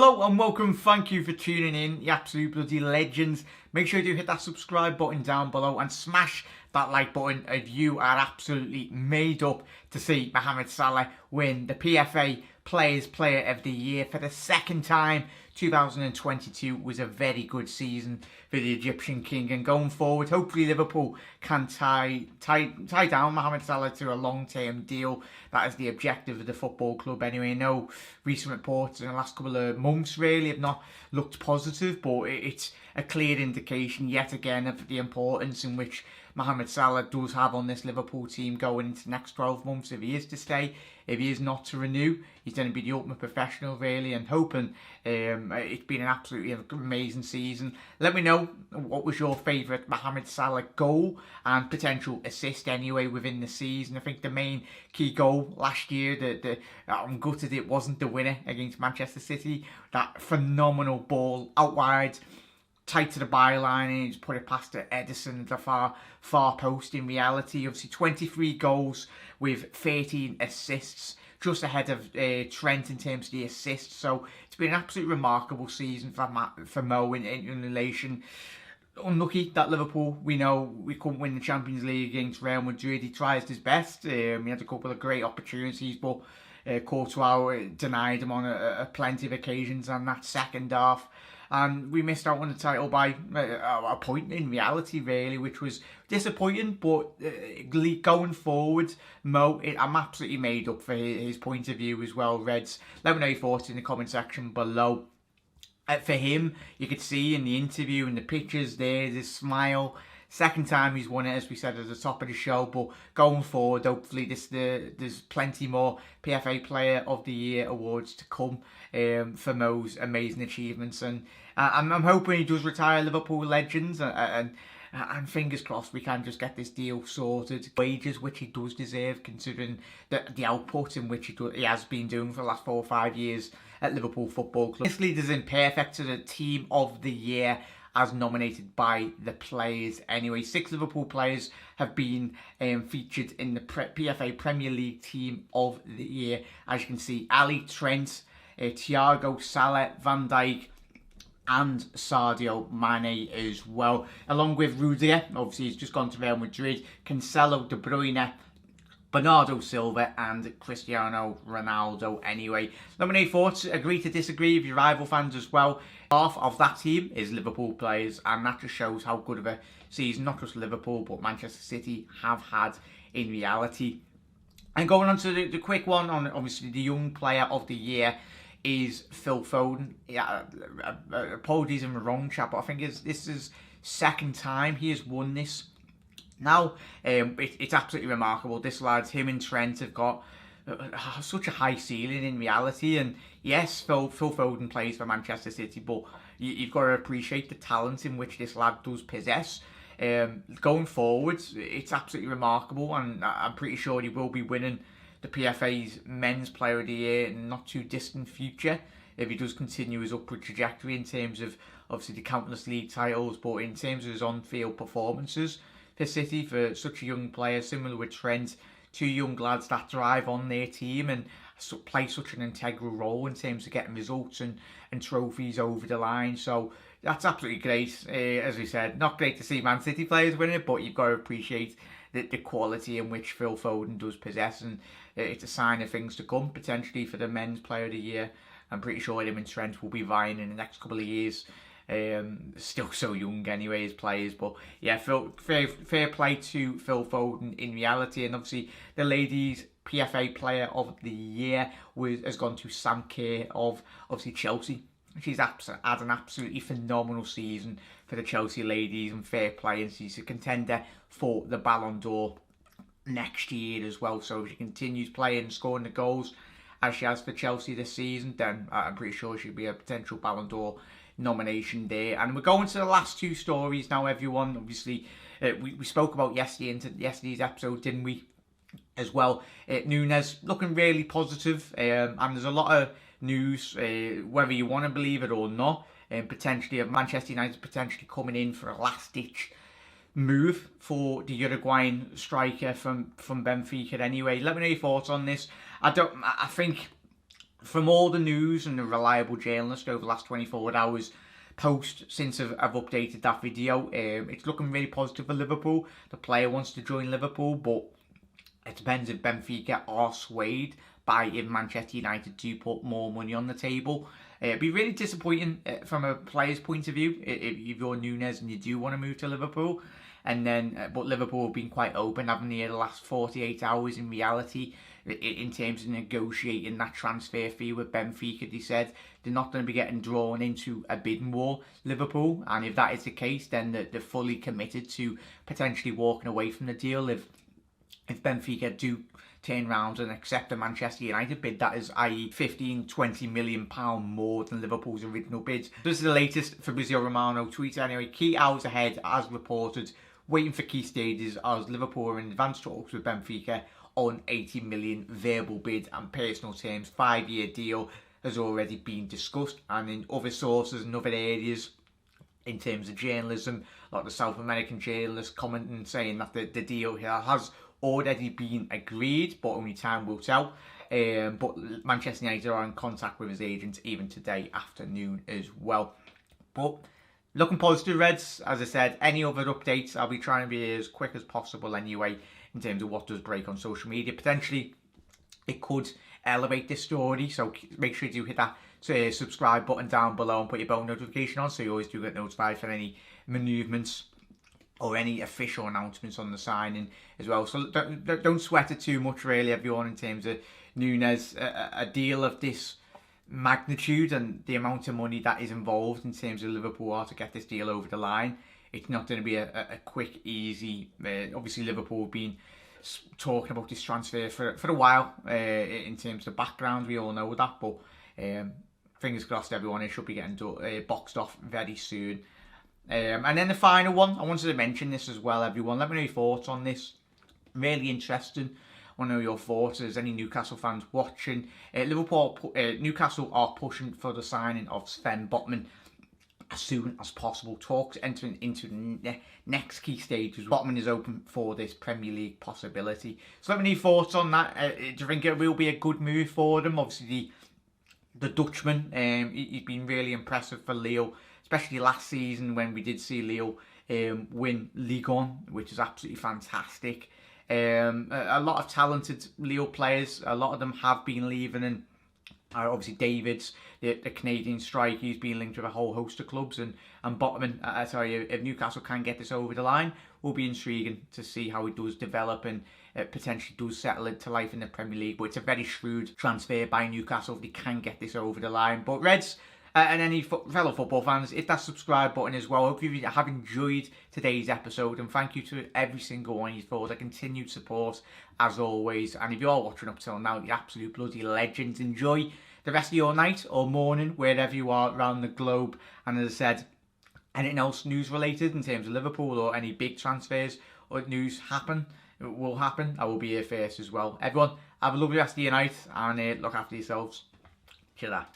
Hello and welcome, thank you for tuning in, you absolute bloody legends. Make sure you hit that subscribe button down below and smash that like button if you are absolutely made up to see Mohamed Salah win the PFA Players Player of the Year for the second time. 2022 was a very good season for the Egyptian King, and going forward, hopefully Liverpool can tie down Mohamed Salah to a long-term deal. That is the objective of the football club anyway. I know recent reports in the last couple of months really have not looked positive, but it's a clear indication yet again of the importance in which Mohamed Salah does have on this Liverpool team going into the next 12 months. If he is to stay, if he is not to renew, he's going to be the ultimate professional really, and hoping it's been an absolutely amazing season. Let me know what was your favourite Mohamed Salah goal and potential assist anyway within the season. I think the main key goal last year, I'm gutted it wasn't the winner against Manchester City. That phenomenal ball out wide, tight to the byline, and he's put it past Edison at the far post. In reality, obviously 23 goals with 13 assists, just ahead of Trent in terms of the assists. So it's been an absolutely remarkable season for Mo in relation. Unlucky that Liverpool, we know we couldn't win the Champions League against Real Madrid. He tries his best. He had a couple of great opportunities, but Courtois denied him on plenty of occasions on that second half. And we missed out on the title by a point in reality, really, which was disappointing. But going forward, Mo, I'm absolutely made up for his point of view as well, Reds. Let me know your thoughts in the comment section below. For him, you could see in the interview and the pictures there, this smile. Second time he's won it, as we said at the top of the show. But going forward, hopefully there's plenty more PFA Player of the Year awards to come for Mo's amazing achievements. And I'm hoping he does retire Liverpool legends, and fingers crossed we can just get this deal sorted. Wages, which he does deserve, considering the output in which he has been doing for the last 4 or 5 years at Liverpool Football Club. This lead is in perfect to the Team of the Year, as nominated by the players anyway. 6 Liverpool players have been featured in the PFA Premier League Team of the Year. As you can see, Ali, Trent, Thiago, Salah, Van Dijk, and Sadio Mane as well. Along with Rudiger, obviously he's just gone to Real Madrid, Cancelo, De Bruyne, Bernardo Silva and Cristiano Ronaldo anyway. Let me know your thoughts. Agree to disagree with your rival fans as well. Half of that team is Liverpool players, and that just shows how good of a season not just Liverpool but Manchester City have had in reality. And going on to the quick one on obviously the young player of the year is Phil Foden. Yeah, apologies in the wrong chat, but I think this is second time he has won this. Now, it's absolutely remarkable. This lad, him and Trent have got such a high ceiling in reality. And yes, Phil Foden plays for Manchester City, but you've got to appreciate the talent in which this lad does possess. Going forward, it's absolutely remarkable, and I'm pretty sure he will be winning the PFA's Men's Player of the Year in the not too distant future if he does continue his upward trajectory in terms of obviously the countless league titles, but in terms of his on-field performances for City, for such a young player, similar with Trent, 2 young lads that drive on their team and play such an integral role in terms of getting results and trophies over the line. So that's absolutely great. As we said, not great to see Man City players win it, but you've got to appreciate the quality in which Phil Foden does possess, and it's a sign of things to come potentially for the Men's Player of the Year. I'm pretty sure him and Trent will be vying in the next couple of years. Still so young anyway as players, but yeah, fair play to Phil Foden in reality. And obviously the ladies PFA Player of the Year has gone to Sam Kerr of obviously Chelsea. She's had an absolutely phenomenal season for the Chelsea ladies, and fair play, and she's a contender for the Ballon d'Or next year as well. So if she continues playing and scoring the goals as she has for Chelsea this season, then I'm pretty sure she'll be a potential Ballon d'Or nomination there. And we're going to the last 2 stories now, everyone. Obviously, we spoke about yesterday's episode, didn't we, as well. Nunez looking really positive, and there's a lot of news, whether you want to believe it or not, potentially of Manchester United potentially coming in for a last-ditch move for the Uruguayan striker from Benfica anyway. Let me know your thoughts on this. I think from all the news and the reliable journalists over the last 24 hours post since I've updated that video, it's looking really positive for Liverpool. The player wants to join Liverpool, but it depends if Benfica are swayed by if Manchester United do put more money on the table. It'd be really disappointing from a player's point of view if you're Nunez and you do want to move to Liverpool. And then, but Liverpool have been quite open, haven't they, the last 48 hours in reality, in terms of negotiating that transfer fee with Benfica. They said they're not going to be getting drawn into a bidding war, Liverpool. And if that is the case, then they're fully committed to potentially walking away from the deal if Benfica do turn round and accept a Manchester United bid, that is, i.e. £15-20 million more than Liverpool's original bid. This is the latest Fabrizio Romano tweet anyway. Key hours ahead, as reported, waiting for key stages as Liverpool are in advanced talks with Benfica on 80 million verbal bid and personal terms. 5-year deal has already been discussed, and in other sources and other areas in terms of journalism, like the South American journalists commenting saying that the deal here has already been agreed, but only time will tell. But Manchester United are in contact with his agent even today afternoon as well. But looking positive, Reds. As I said, any other updates, I'll be trying to be as quick as possible anyway in terms of what does break on social media. Potentially, it could elevate this story, so make sure you hit that subscribe button down below and put your bell notification on so you always do get notified for any movements or any official announcements on the signing as well. So don't sweat it too much, really, everyone, in terms of Nunez. A deal of this magnitude and the amount of money that is involved in terms of Liverpool are to get this deal over the line. It's not going to be a quick, easy... obviously, Liverpool have been talking about this transfer for a while in terms of background. We all know that, but fingers crossed, everyone, it should be getting boxed off very soon. And then the final one, I wanted to mention this as well, everyone. Let me know your thoughts on this. Really interesting. I want to know your thoughts. Is any Newcastle fans watching? Newcastle are pushing for the signing of Sven Botman as soon as possible. Talks entering into the next key stages. Botman is open for this Premier League possibility. So let me know your thoughts on that. Do you think it will be a good move for them? Obviously, the Dutchman, he's been really impressive for Lille, especially last season when we did see Lille win Ligue 1, which is absolutely fantastic. A lot of talented Lille players, a lot of them have been leaving, and obviously Davids, the Canadian striker, he's been linked with a whole host of clubs, and Botman, I tell you, if Newcastle can get this over the line, will be intriguing to see how he does develop and potentially does settle into life in the Premier League. But it's a very shrewd transfer by Newcastle if they can get this over the line. But Reds, and any fellow football fans, hit that subscribe button as well. I hope you have enjoyed today's episode, and thank you to every single one of you for the continued support as always. And if you're watching up till now, you absolute bloody legends. Enjoy the rest of your night or morning wherever you are around the globe. And as I said, anything else news related in terms of Liverpool or any big transfers or news will happen, I will be here first as well. Everyone, have a lovely rest of your night and look after yourselves. Chill out.